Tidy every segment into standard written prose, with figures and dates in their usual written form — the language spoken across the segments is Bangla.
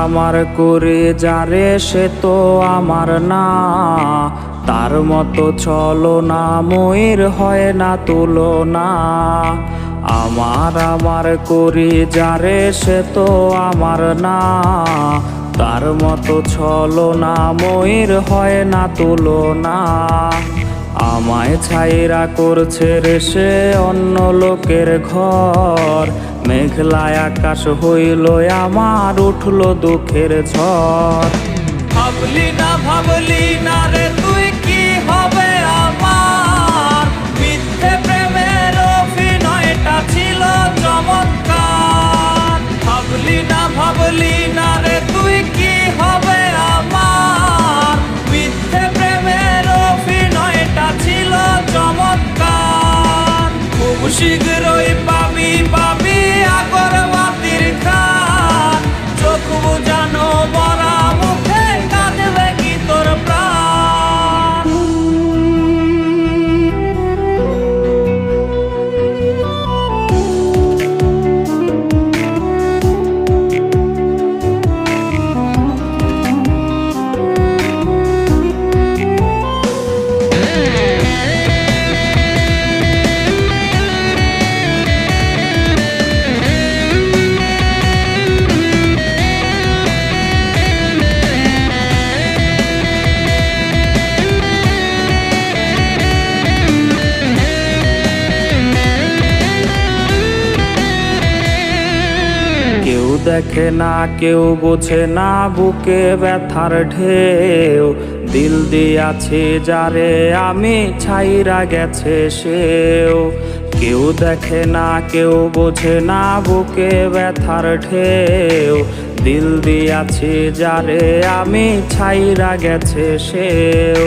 আমার করে যারে সে তো আমার না, তার মতো চলো না ময়ূর হয় না তুলনা। আমার করি যারে সে তো আমার না, তার মতো চলো না ময়ূর হয় না তুলনা। আমায় ছাইরা করছে রে সে অন্য লোকের ঘর, মেঘলায় আকাশ হইল আমার উঠলো দুঃখের ঝড়। ভাবলি না রে তুই কি হবে আমার, মিথ্যে প্রেমের অভিনয়টা ছিল চমৎকার। ভাবলি না রে তুই কি হবে আমার, মিথ্যে প্রেমের অভিনয়টা ছিল চমৎকার। খুব শীঘ্রই পাবি আগরবাতির খান, চোখ বুঝানো মরা মুখে কাঁদবে কি তোর প্রাণ। কেউ দেখে না কেউ বোঝে না বুকে ব্যথার ঢেউ, দিল দিয়াছি যারে আমি ছাইরা গেছে সেও। কেউ দেখে না কেউ বোঝে না বুকে ব্যথার ঢেউ, দিল দিয়াছি যারে আমি ছাইরা গেছে সেও।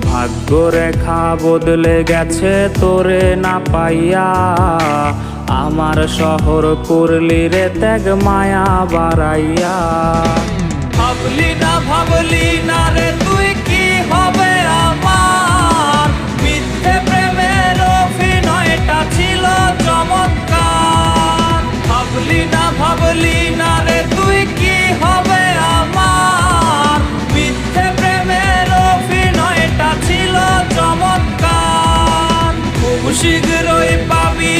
ভাগ্য রেখা বদলে গেছে তোরে না পাইয়া, আমার শহর করলি রে ত্যাগ মায়া বাড়াইয়া। ভাবলি না রে তুই কি হবে আমার, মিথ্যে প্রেমের অভিনয়টা ছিল চমৎকার। ভাবলি না রে তুই কি হবে আমার, মিথ্যে প্রেমের অভিনয়টা ছিল চমৎকার। খুব শীঘ্রই পাবি